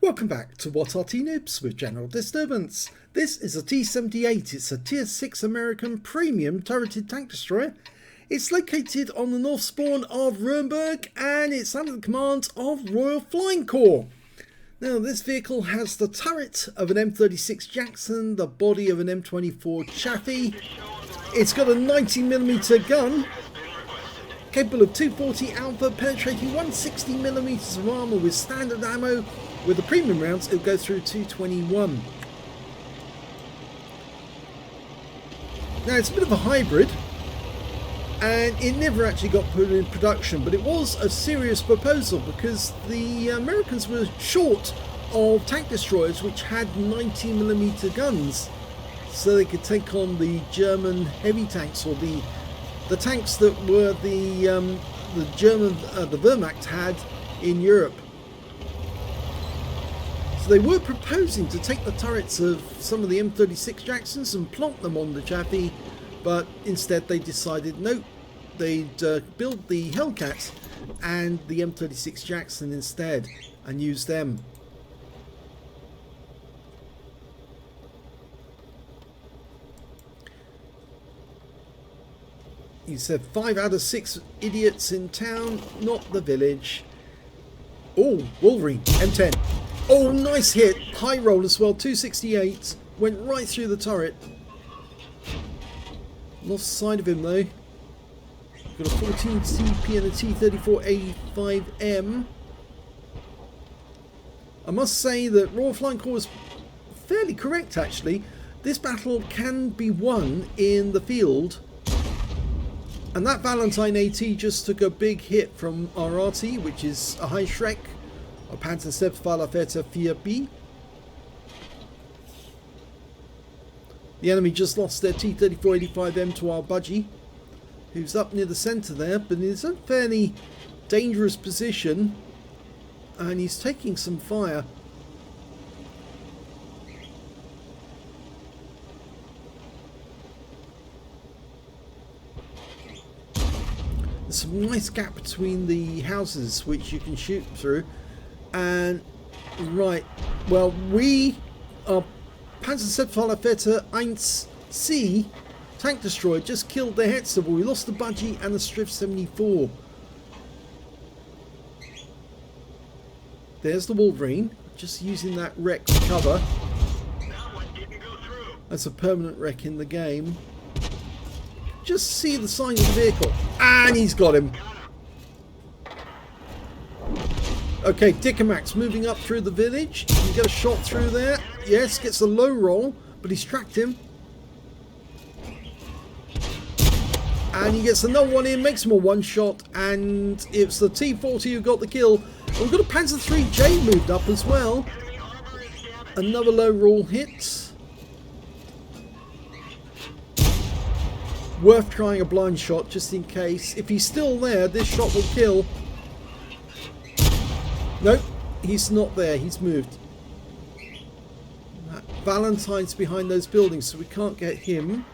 Welcome back to What Arty Noobs with General Disturbance. This is a T78. It's a Tier 6 American premium turreted tank destroyer. It's located on the north spawn of Ruinberg and it's under the command of Royal Flying Corps. Now this vehicle has the turret of an M36 Jackson, the body of an M24 Chaffee. It's got a 90mm gun, capable of 240 alpha, penetrating 160mm of armour with standard ammo. With the premium rounds, it'll go through 221. Now it's a bit of a hybrid, and it never actually got put in production, but it was a serious proposal because the Americans were short of tank destroyers which had 90mm guns, so they could take on the German heavy tanks, or the tanks that were the German the Wehrmacht had in Europe. So they were proposing to take the turrets of some of the M36 Jacksons and plant them on the Chaffee, but instead they decided no, they'd build the Hellcat and the M36 Jackson instead and use them. He said 5 out of 6 idiots in town, not the village. Oh, Wolverine, M10. Oh, nice hit. High roll as well, 268. Went right through the turret. Lost sight of him though. Got a 14 CP and a T34A5M. I must say that RoyalFlyingCorps was fairly correct actually. This battle can be won in the field. And that Valentine AT just took a big hit from our Arty, which is a high Shrek. Or Panzercephalafeta 4B. The enemy just lost their T3485M to our Budgie, who's up near the centre there, but in a fairly dangerous position, and he's taking some fire. There's some nice gap between the houses which you can shoot through. And right, well, we are Panzercephalafeta 1C tank destroyer just killed the Hetzer. We lost the Budgie and the Striv 74. There's the Wolverine, just using that wreck to cover. That's a permanent wreck in the game. Just see the sign of the vehicle, and he's got him. Okay, Dickomax moving up through the village. You can get a shot through there. Yes, gets a low roll, but he's tracked him. And he gets another one in, makes him a one shot, and it's the T40 who got the kill. And we've got a Panzer IIIJ moved up as well. Another low roll hit. Worth trying a blind shot just in case. If he's still there, this shot will kill. Nope, he's not there, he's moved. Valentine's behind those buildings, so we can't get him.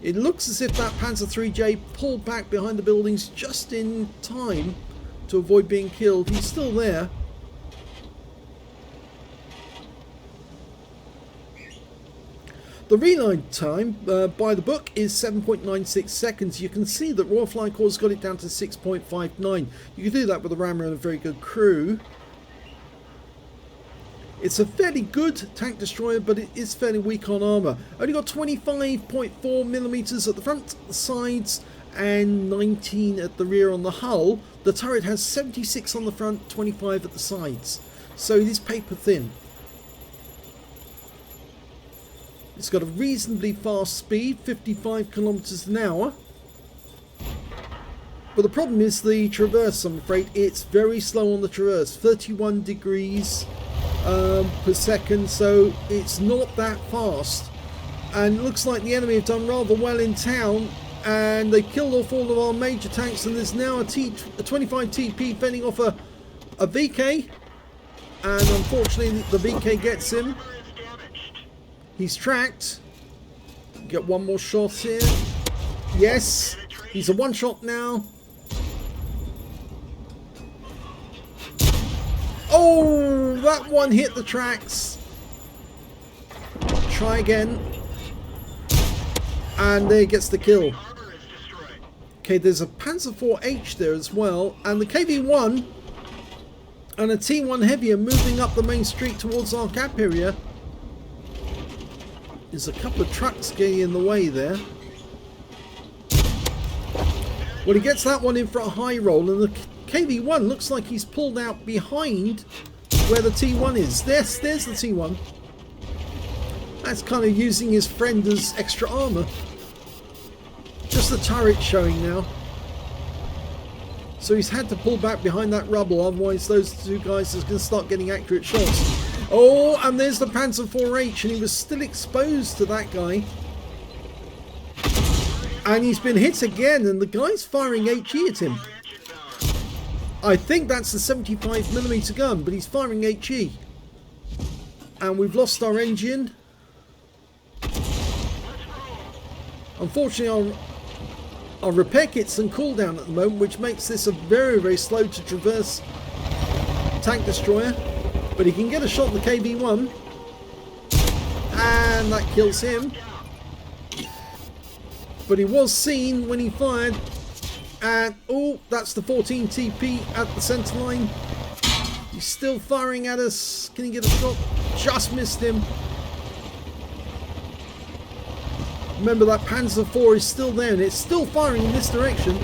It looks as if that Panzer IIIJ pulled back behind the buildings just in time to avoid being killed. He's still there. The reload time by the book is 7.96 seconds. You can see that RoyalFlyingCorps got it down to 6.59. You can do that with a rammer and a very good crew. It's a fairly good tank destroyer, but it is fairly weak on armour. Only got 25.4mm at the front, the sides, and 19 at the rear on the hull. The turret has 76 on the front, 25 at the sides. So it is paper thin. It's got a reasonably fast speed, 55 kilometers an hour. But the problem is the traverse, I'm afraid. It's very slow on the traverse, 31 degrees per second, so it's not that fast. And it looks like the enemy have done rather well in town, and they killed off all of our major tanks, and there's now a 25 TP fending off a VK, and unfortunately the VK gets him. He's tracked. Get one more shot here. Yes, he's a one shot now. that one hit the tracks. Try again. And there gets the kill. Okay, there's a Panzer IV-H there as well. And the KV-1 and a T1 Heavy are moving up the main street towards our gap area. There's a couple of trucks getting in the way there. Well, he gets that one in for a high roll, and the KV-1 looks like he's pulled out behind where the T1 is. There's the T1. That's kind of using his friend as extra armour. Just the turret showing now. So he's had to pull back behind that rubble, otherwise those two guys are going to start getting accurate shots. Oh, and there's the Panzer IV-H, and he was still exposed to that guy. And he's been hit again, and the guy's firing HE at him. I think that's the 75mm gun, but he's firing HE. And we've lost our engine. Unfortunately, our repair kit's on cooldown at the moment, which makes this a very, very slow to traverse tank destroyer. But he can get a shot at the KV-1. And that kills him. But he was seen when he fired. And, oh, that's the 14 TP at the centre line. He's still firing at us. Can he get a shot? Just missed him. Remember, that Panzer IV is still there, and it's still firing in this direction.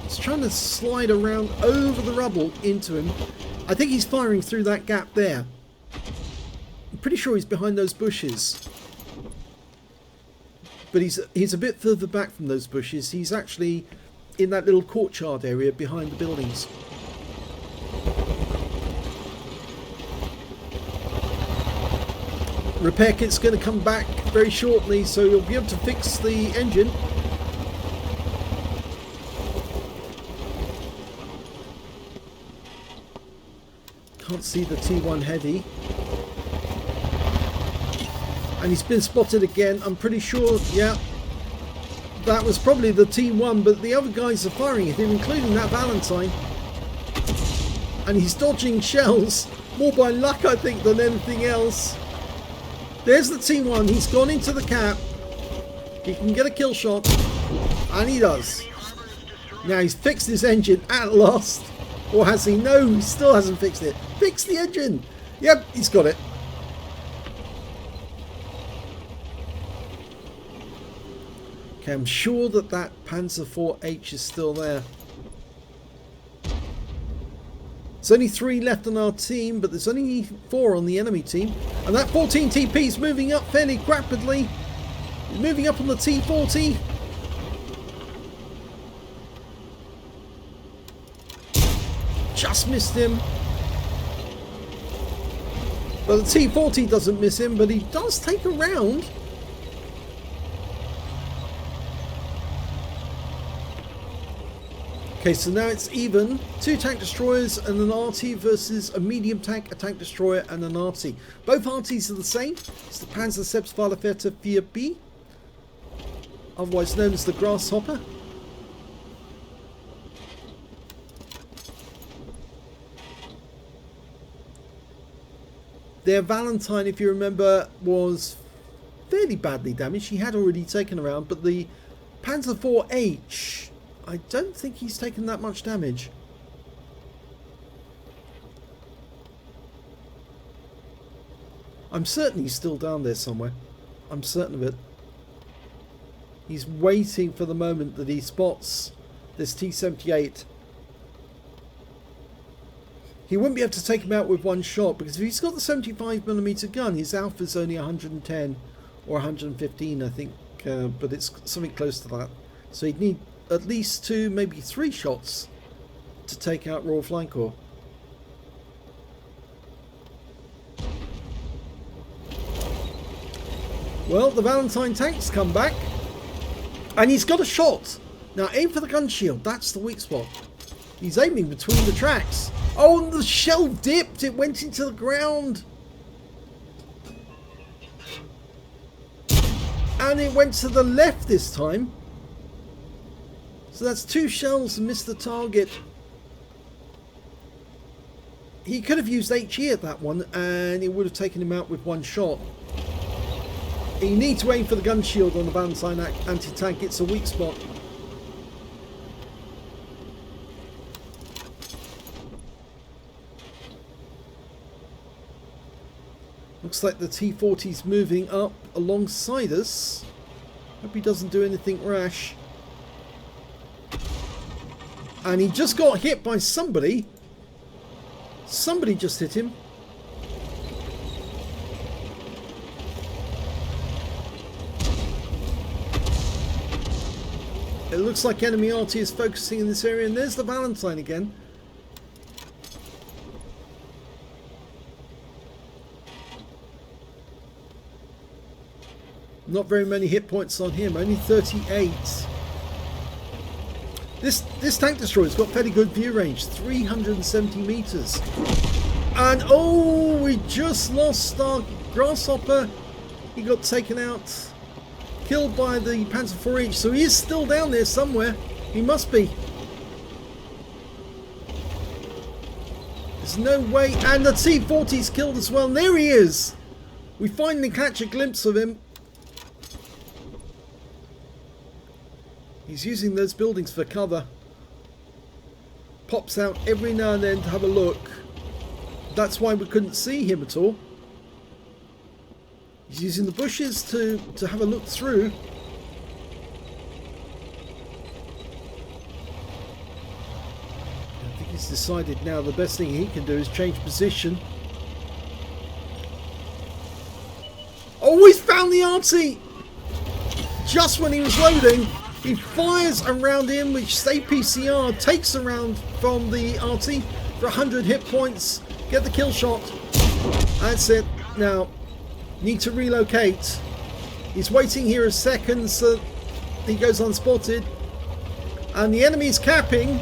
It's trying to slide around over the rubble into him. I think he's firing through that gap there. I'm pretty sure he's behind those bushes. But he's a bit further back from those bushes. He's actually in that little courtyard area behind the buildings. Repair kit's going to come back very shortly, so you'll be able to fix the engine. Can't see the T1 Heavy. And he's been spotted again. I'm pretty sure, yeah, that was probably the T1, but the other guys are firing at him, including that Valentine. And he's dodging shells, more by luck, I think, than anything else. There's the T1, he's gone into the cap. He can get a kill shot, and he does. Now he's fixed his engine at last. Or has he? No, he still hasn't fixed it. Fix the engine! Yep, he's got it. Okay, I'm sure that that Panzer IV-H is still there. There's only 3 left on our team, but there's only 4 on the enemy team. And that 14 TP is moving up fairly rapidly. He's moving up on the T40. Just missed him. But the T40 doesn't miss him, but he does take a round. Okay, so now it's even. 2 tank destroyers and an Arty versus a medium tank, a tank destroyer and an Arty. Both Artys are the same. It's the Panzer Selbstfahrerfährte 4B, otherwise known as the Grasshopper. Their Valentine, if you remember, was fairly badly damaged. He had already taken a round, but the Panzer IV-H, I don't think he's taken that much damage. I'm certain he's still down there somewhere. I'm certain of it. He's waiting for the moment that he spots this T78. He wouldn't be able to take him out with one shot, because if he's got the 75mm gun, his alpha's only 110 or 115, I think, but it's something close to that. So he'd need at least 2, maybe 3 shots to take out Royal Flying Corps. Well, the Valentine tank's come back, and he's got a shot. Now aim for the gun shield, that's the weak spot. He's aiming between the tracks. Oh, and the shell dipped, it went into the ground. And it went to the left this time. So that's 2 shells and missed the target. He could have used HE at that one and it would have taken him out with 1 shot. You need to aim for the gun shield on the Valentine anti-tank. It's a weak spot. Looks like the T-40's moving up alongside us. Hope he doesn't do anything rash. And he just got hit by somebody. Somebody just hit him. It looks like enemy Arty is focusing in this area, and there's the Valentine again. Not very many hit points on him, only 38. This tank destroyer's got fairly good view range, 370 meters. And oh, we just lost our Grasshopper. He got taken out, killed by the Panzer IV-H, so he is still down there somewhere. He must be. There's no way. And the T-40's killed as well. And there he is. We finally catch a glimpse of him. He's using those buildings for cover. Pops out every now and then to have a look. That's why we couldn't see him at all. He's using the bushes to have a look through. I think he's decided now the best thing he can do is change position. Oh, he's found the Arty! Just when he was loading, he fires around him, which save PCR, takes a round from the Arty for 100 hit points. Get the kill shot. That's it. Now, need to relocate. He's waiting here a second so he goes unspotted. And the enemy's capping.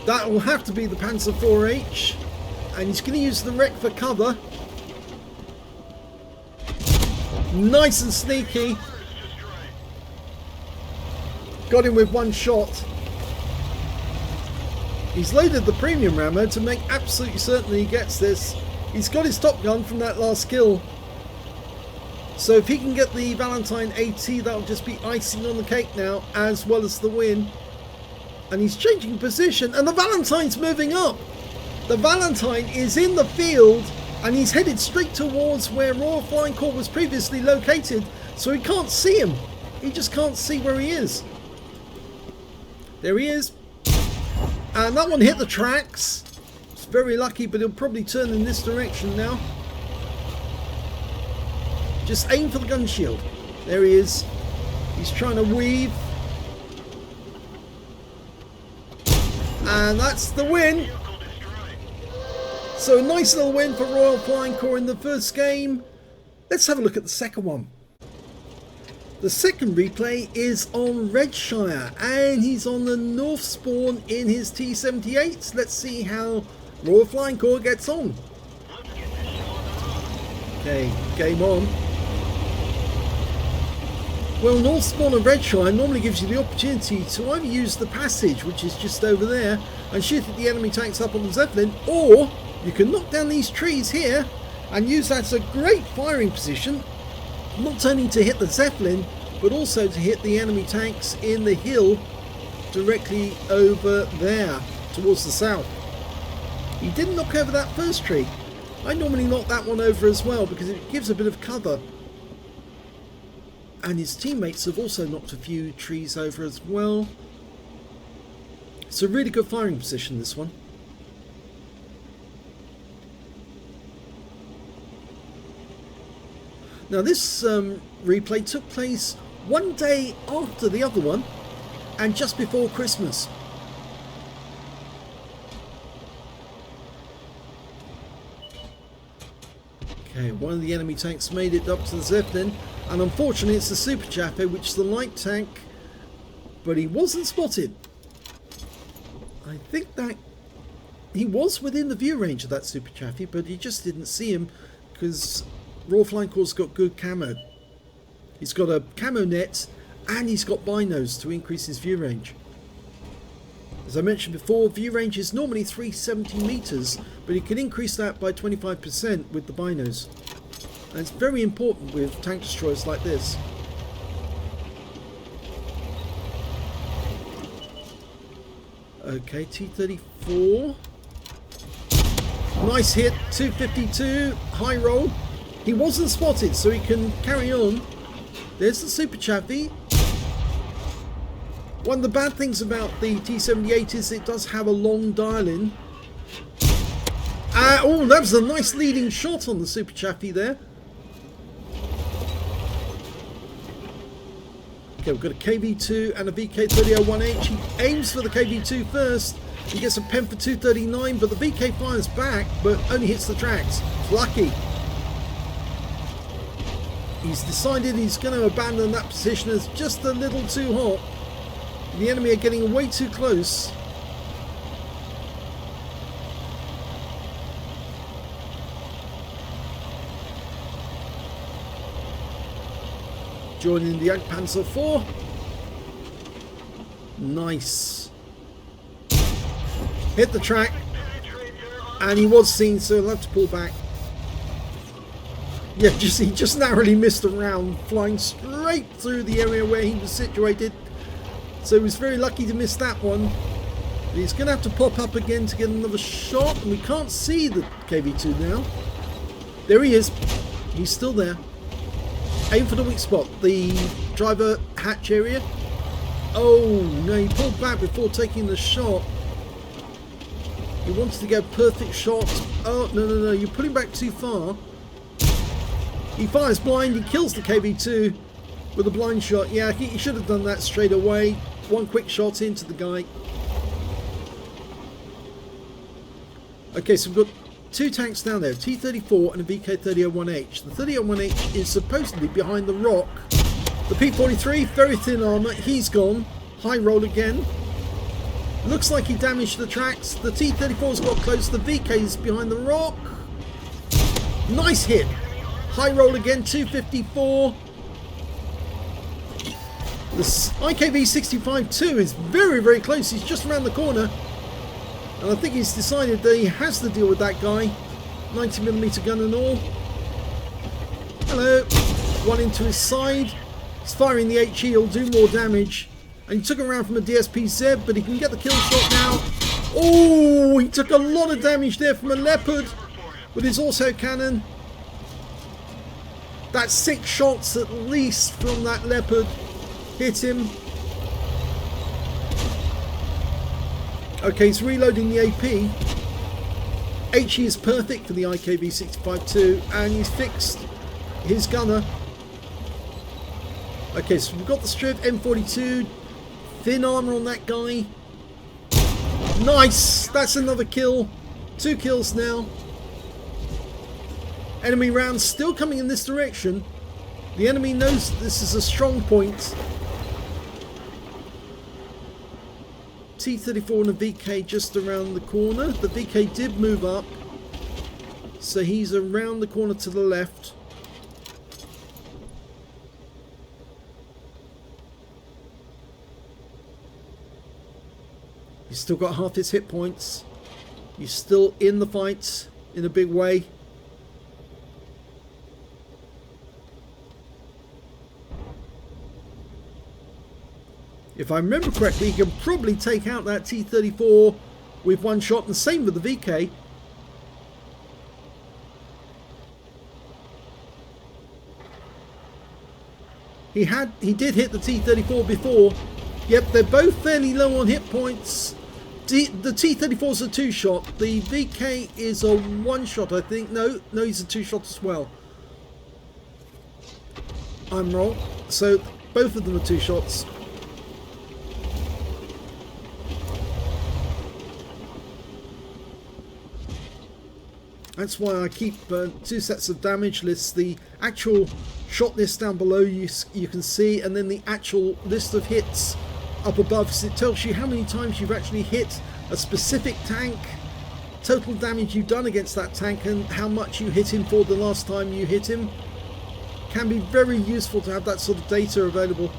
That will have to be the Panzer IV-H. And he's going to use the wreck for cover. Nice and sneaky. Got him with 1 shot. He's loaded the premium ammo to make absolutely certain he gets this. He's got his top gun from that last kill. So if he can get the Valentine AT, that'll just be icing on the cake now, as well as the win. And he's changing position, and the Valentine's moving up. The Valentine is in the field, and he's headed straight towards where Royal Flying Corps was previously located, so he can't see him. He just can't see where he is. There he is. And that one hit the tracks. It's very lucky, but he'll probably turn in this direction now. Just aim for the gun shield. There he is. He's trying to weave. And that's the win. So a nice little win for Royal Flying Corps in the first game. Let's have a look at the second one. The second replay is on Redshire, and he's on the north spawn in his T78. Let's see how Royal Flying Corps gets on. Okay, game on. Well, north spawn of Redshire normally gives you the opportunity to either use the passage, which is just over there, and shoot at the enemy tanks up on the Zeppelin, or you can knock down these trees here and use that as a great firing position. Not only to hit the Zeppelin, but also to hit the enemy tanks in the hill directly over there towards the south. He didn't knock over that first tree. I normally knock that one over as well because it gives a bit of cover. And his teammates have also knocked a few trees over as well. It's a really good firing position, this one. Now this replay took place one day after the other one and just before Christmas. Okay, one of the enemy tanks made it up to the Zeppelin, and unfortunately it's the Super Chaffee, which is the light tank, but he wasn't spotted. I think that he was within the view range of that Super Chaffee, but he just didn't see him because Royal Flying Corps got good camo. He's got a camo net and he's got binos to increase his view range. As I mentioned before, view range is normally 370 meters, but he can increase that by 25% with the binos. And it's very important with tank destroyers like this. Okay, T34. Nice hit, 252, high roll. He wasn't spotted, so he can carry on. There's the Super Chaffee. One of the bad things about the T78 is it does have a long dial-in. Oh, that was a nice leading shot on the Super Chaffee there. Okay, we've got a KV2 and a VK3001H. He aims for the KV2 first. He gets a pen for 239, but the VK fires back, but only hits the tracks. It's lucky. He's decided he's going to abandon that position as just a little too hot. The enemy are getting way too close. Joining the Jagdpanzer 4. Nice. Hit the track. And he was seen, so he'll have to pull back. Yeah, he just narrowly missed a round, flying straight through the area where he was situated. So he was very lucky to miss that one. But he's going to have to pop up again to get another shot. And we can't see the KV2 now. There he is. He's still there. Aim for the weak spot. The driver hatch area. Oh, no. He pulled back before taking the shot. He wanted to get a perfect shot. Oh, no. You're pulling back too far. He fires blind. He kills the KV2 with a blind shot. Yeah, he should have done that straight away. One quick shot into the guy. Okay, so we've got two tanks down there, T34 and a VK3001H. The 3001H is supposedly behind the rock. The P43, very thin armour, he's gone. High roll again. Looks like he damaged the tracks. The T34's got close, the VK's behind the rock. Nice hit. High roll again, 254. The IKV-65-2 is very, very close. He's just around the corner. And I think he's decided that he has to deal with that guy. 90mm gun and all. Hello. One into his side. He's firing the HE. He'll do more damage. And he took him around from a DSP-Z, but he can get the kill shot now. Oh, he took a lot of damage there from a Leopard with his auto cannon. That's 6 shots at least from that Leopard. Hit him. Okay, he's reloading the AP. HE is perfect for the IKV-65-2, and he's fixed his gunner. Okay, so we've got the strip M42. Thin armor on that guy. Nice! That's another kill. 2 kills now. Enemy rounds still coming in this direction. The enemy knows that this is a strong point. T34 and a VK just around the corner. The VK did move up, so he's around the corner to the left. He's still got half his hit points. He's still in the fight in a big way. If I remember correctly, he can probably take out that T34 with one shot, and the same with the VK. He did hit the T34 before. Yep, they're both fairly low on hit points. The T34's a 2-shot. The VK is a 1-shot, I think. No, he's a 2-shot as well. I'm wrong. So both of them are 2 shots. That's why I keep 2 sets of damage lists. The actual shot list down below you can see, and then the actual list of hits up above, because it tells you how many times you've actually hit a specific tank, total damage you've done against that tank, and how much you hit him for the last time you hit him. Can be very useful to have that sort of data available.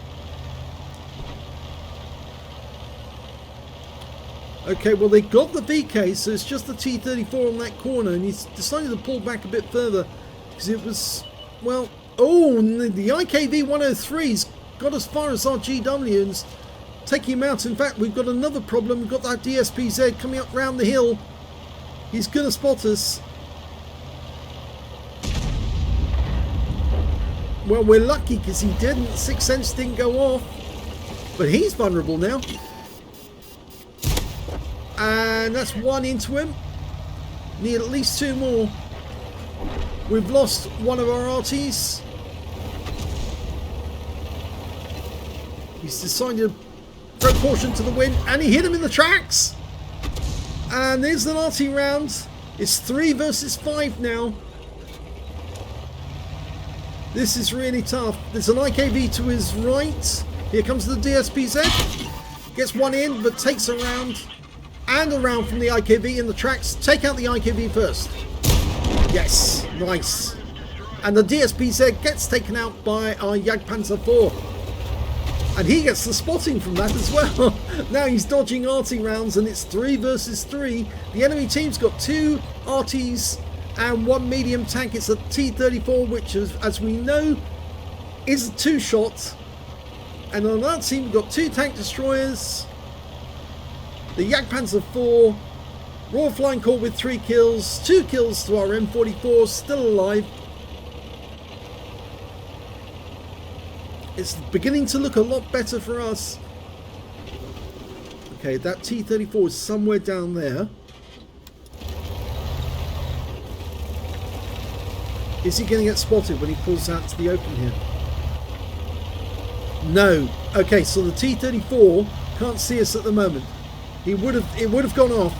Okay, well, they got the VK, so it's just the T34 on that corner, and he's decided to pull back a bit further because it was, well, oh, the IKV 103's got as far as our GW and taking him out. In fact, we've got another problem. We've got that DSPZ coming up round the hill. He's going to spot us. Well, we're lucky because he didn't. Sixth Sense didn't go off. But he's vulnerable now. And that's one into him. Need at least two more. We've lost one of our Arties. He's decided to throw caution to the wind, and he hit him in the tracks. And there's an Arty round. It's 3 versus 5 now. This is really tough. There's an IKV to his right. Here comes the DSPZ. Gets one in, but takes a round. And a round from the IKV in the tracks. Take out the IKV first. Yes, nice. And the DSPZ gets taken out by our Jagdpanzer IV. And he gets the spotting from that as well. Now he's dodging Arty rounds, and it's 3 versus 3. The enemy team's got 2 Arties and 1 medium tank. It's a T34, which is, as we know, is a 2-shot. And on our team, we've got 2 tank destroyers. The Jagdpanzer IV, Royal Flying Corps with 3 kills, 2 kills to our M44, still alive. It's beginning to look a lot better for us. Okay, that T34 is somewhere down there. Is he going to get spotted when he pulls out to the open here? No. Okay, so the T34 can't see us at the moment. It would have gone off.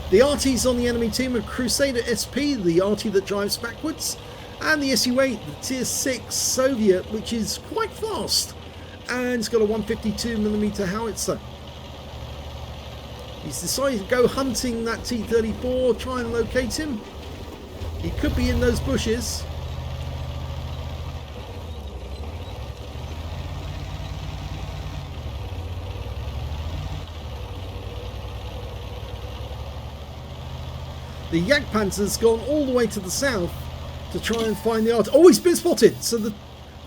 The Arties on the enemy team are Crusader SP, the Arty that drives backwards, and the SU-8, the Tier 6 Soviet, which is quite fast, and it's got a 152mm howitzer. He's decided to go hunting that T-34, try and locate him. He could be in those bushes. The Jagdpanzer's gone all the way to the south to try and find the Arty. Oh, he's been spotted! So the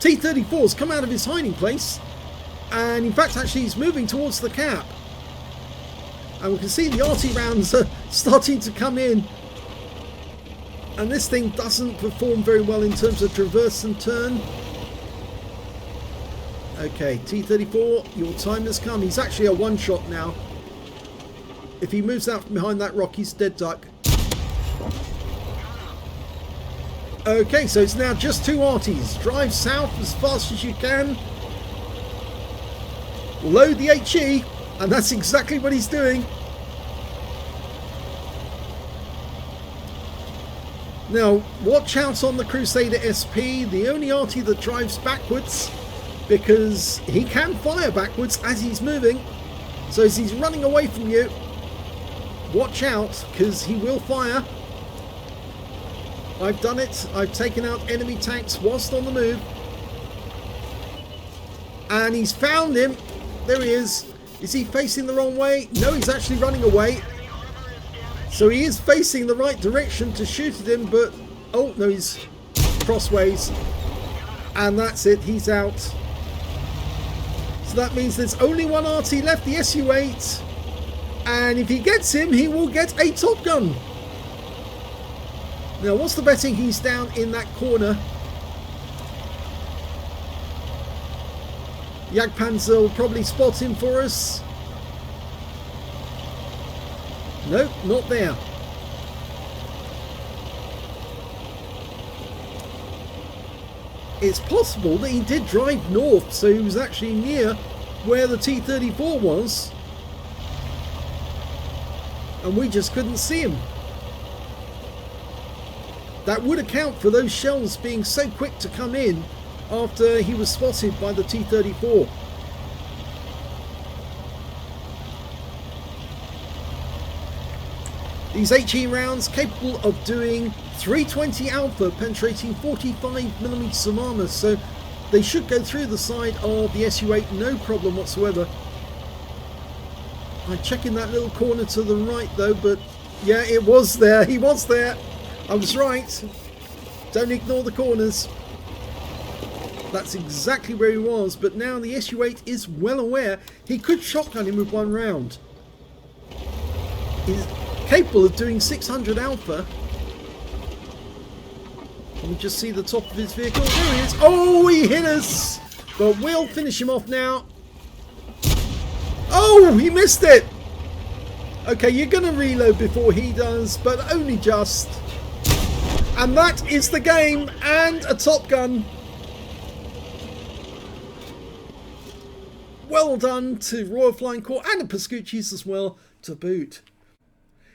T-34's come out of his hiding place, and in fact actually he's moving towards the cap. And we can see the Arty rounds are starting to come in, and this thing doesn't perform very well in terms of traverse and turn. Okay, T-34, your time has come. He's actually a one-shot now. If he moves out from behind that rock, he's dead duck. Okay, so it's now just 2 Arties. Drive south as fast as you can. Load the HE, and that's exactly what he's doing. Now, watch out on the Crusader SP, the only Arty that drives backwards, because he can fire backwards as he's moving. So as he's running away from you, watch out, because he will fire. I've done it. I've taken out enemy tanks whilst on the move. And he's found him. There he is. Is he facing the wrong way? No, he's actually running away. So he is facing the right direction to shoot at him, but... oh, no, he's crossways. And that's it. He's out. So that means there's only 1 Arty left, the SU-8. And if he gets him, he will get a Top Gun. Now, what's the betting? He's down in that corner. Jagdpanzer will probably spot him for us. Nope, not there. It's possible that he did drive north, so he was actually near where the T-34 was. And we just couldn't see him. That would account for those shells being so quick to come in after he was spotted by the T-34. These HE rounds capable of doing 320 alpha, penetrating 45mm of armor. So They should go through the side of the SU-8, no problem whatsoever. I'm checking that little corner to the right though, but yeah, it was there. He was there. I was right. Don't ignore the corners. That's exactly where he was, but now the SU-8 is well aware he could shotgun him with one round. He's capable of doing 600 alpha. Can we just see the top of his vehicle? There he is. Oh, he hit us! But we'll finish him off now. Oh, he missed it! Okay, you're going to reload before he does, but only just. And that is the game, and a Top Gun. Well done to Royal Flying Corps and the Pascucci's as well to boot.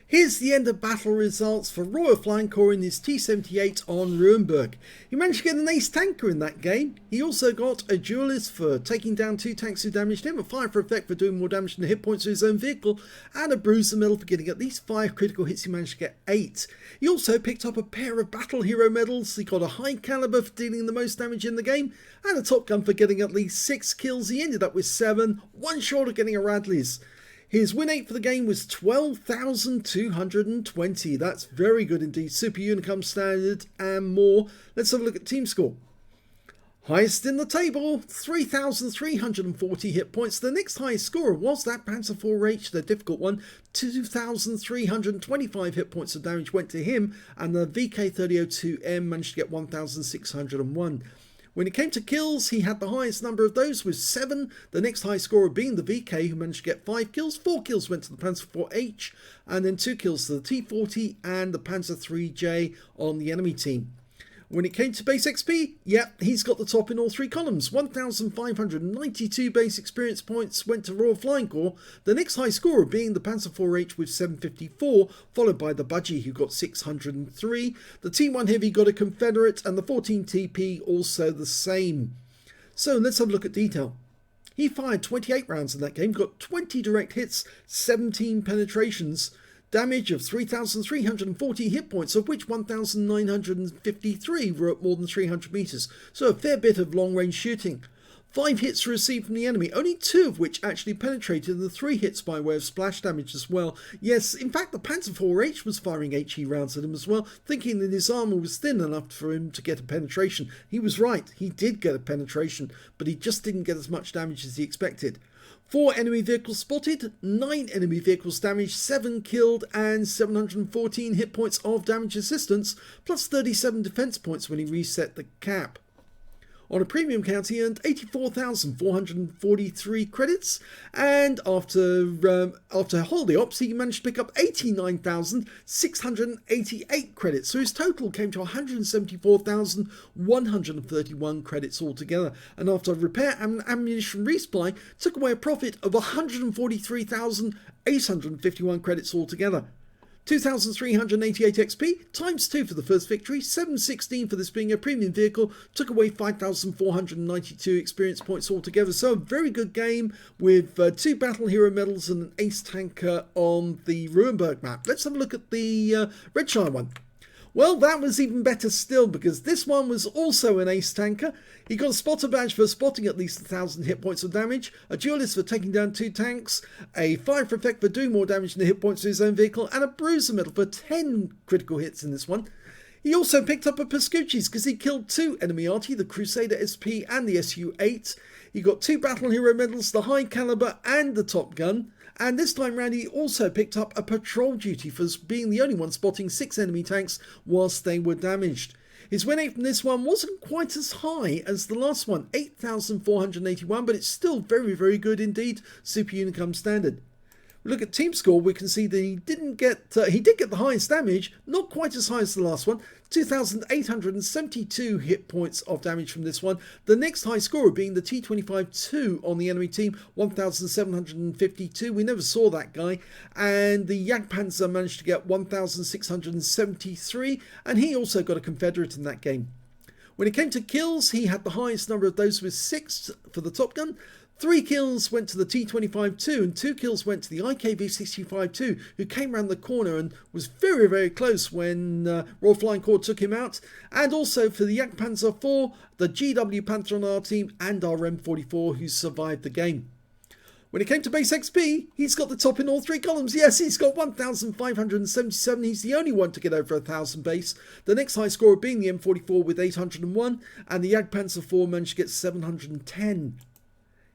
Here's the end of battle results for Royal Flying Corps in his T78 on Ruinberg. He managed to get an ace tanker in that game. He also got a duelist for taking down 2 tanks who damaged him, a fire for effect for doing more damage than the hit points of his own vehicle, and a bruiser medal for getting at least 5 critical hits. He managed to get 8. He also picked up a pair of battle hero medals. He got a high caliber for dealing the most damage in the game, and a Top Gun for getting at least 6 kills. He ended up with 7, one short of getting a Radley's. His win rate for the game was 12,220. That's very good indeed. Super Unicum standard and more. Let's have a look at team score. Highest in the table, 3,340 hit points. The next highest scorer was that Panzer IV-H, the difficult one. 2,325 hit points of damage went to him, and the VK3002M managed to get 1,601. When it came to kills, he had the highest number of those with 7. The next high scorer being the VK, who managed to get 5 kills. 4 kills went to the Panzer IV-H, and then 2 kills to the T40 and the Panzer III-J on the enemy team. When it came to base XP, yeah, he's got the top in all 3 columns. 1,592 base experience points went to Royal Flying Corps. The next high scorer being the Panzer IV-H with 754, followed by the Budgie who got 603. The T1 Heavy got a Confederate, and the 14 TP also the same. So let's have a look at detail. He fired 28 rounds in that game, got 20 direct hits, 17 penetrations. Damage of 3,340 hit points, of which 1,953 were at more than 300 meters, so a fair bit of long-range shooting. 5 hits received from the enemy, only 2 of which actually penetrated, and the 3 hits by way of splash damage as well. Yes, in fact, the Panzer IV-H was firing HE rounds at him as well, thinking that his armour was thin enough for him to get a penetration. He was right, he did get a penetration, but he just didn't get as much damage as he expected. 4 enemy vehicles spotted, 9 enemy vehicles damaged, 7 killed, and 714 hit points of damage assistance, plus 37 defense points when he reset the cap. On a premium count, he earned 84,443 credits, and after holiday ops, he managed to pick up 89,688 credits. So his total came to 174,131 credits altogether. And after repair and ammunition resupply, took away a profit of 143,851 credits altogether. 2,388 XP, times 2 for the first victory, 716 for this being a premium vehicle, took away 5,492 experience points altogether. So a very good game with 2 battle hero medals and an ace tanker on the Ruinberg map. Let's have a look at the Redshire one. Well, that was even better still, because this one was also an ace tanker. He got a spotter badge for spotting at least 1,000 hit points of damage, a duelist for taking down 2 tanks, a fire for effect for doing more damage than the hit points of his own vehicle, and a bruiser medal for 10 critical hits in this one. He also picked up a Pascucci's because he killed 2 enemy Arty, the Crusader SP and the SU-8. He got 2 battle hero medals, the high caliber and the Top Gun. And this time round he also picked up a patrol duty for being the only one spotting 6 enemy tanks whilst they were damaged. His win rate from this one wasn't quite as high as the last one, 8,481, but it's still very, very good indeed, Super Unicum standard. We look at team score, we can see that he did get the highest damage, not quite as high as the last one, 2,872 hit points of damage from this one. The next high scorer being the T25-2 on the enemy team, 1,752. We never saw that guy. And the Jagdpanzer managed to get 1,673, and he also got a Confederate in that game. When it came to kills, he had the highest number of those with 6 for the Top Gun, 3 kills went to the T25-2 and 2 kills went to the IKV-65-2, who came around the corner and was very, very close when Royal Flying Corps took him out. And also for the Jagdpanzer IV, the GW Panther on our team, and our M44, who survived the game. When it came to base XP, he's got the top in all 3 columns. Yes, he's got 1,577. He's the only one to get over 1,000 base. The next high scorer being the M44 with 801, and the Jagdpanzer IV managed to get 710.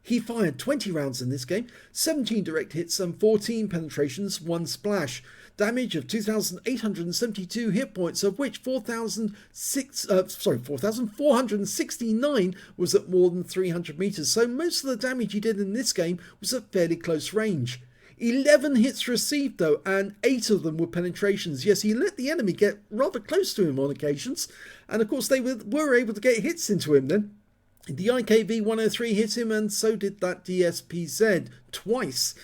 He fired 20 rounds in this game, 17 direct hits and 14 penetrations, 1 splash. Damage of 2,872 hit points, of which 4,469 was at more than 300 meters. So most of the damage he did in this game was at fairly close range. 11 hits received though, and 8 of them were penetrations. Yes, he let the enemy get rather close to him on occasions, and of course they were able to get hits into him then. The IKV-103 hit him, and so did that DSPZ twice.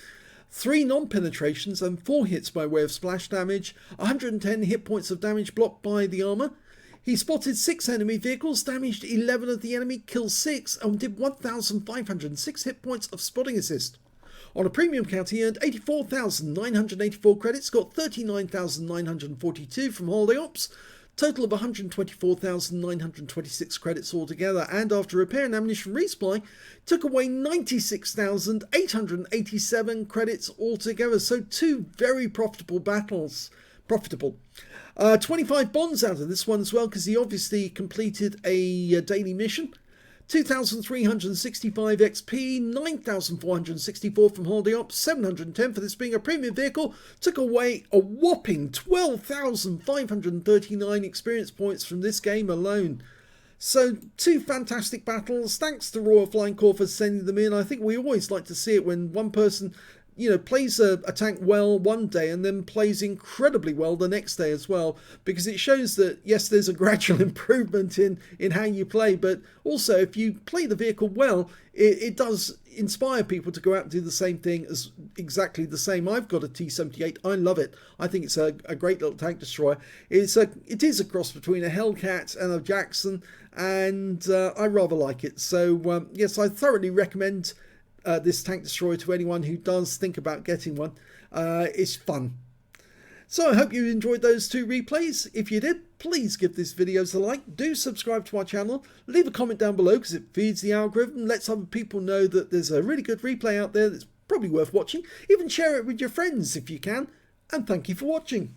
3 non-penetrations and 4 hits by way of splash damage, 110 hit points of damage blocked by the armour. He spotted 6 enemy vehicles, damaged 11 of the enemy, killed 6, and did 1,506 hit points of spotting assist. On a premium count, he earned 84,984 credits, got 39,942 from holiday ops, total of 124,926 credits altogether, and after repair and ammunition resupply, took away 96,887 credits altogether. So 2 very profitable battles. 25 bonds out of this one as well, because he obviously completed a daily mission. 2,365 XP, 9,464 from holiday ops, 710 for this being a premium vehicle, took away a whopping 12,539 experience points from this game alone. So 2 fantastic battles. Thanks to Royal Flying Corps for sending them in. I think we always like to see it when one person, you know, plays a tank well one day and then plays incredibly well the next day as well, because it shows that yes, there's a gradual improvement in how you play, but also if you play the vehicle well, it does inspire people to go out and do the same thing as exactly the same. I've got a T78. I love it. I think it's a great little tank destroyer. It is a cross between a Hellcat and a Jackson, and I rather like it. So yes, I thoroughly recommend this tank destroyer to anyone who does think about getting one. It's fun. So I hope you enjoyed those 2 replays. If you did, please give this video a like. Do subscribe to our channel. Leave a comment down below because it feeds the algorithm, lets other people know that there's a really good replay out there that's probably worth watching. Even share it with your friends if you can. And thank you for watching.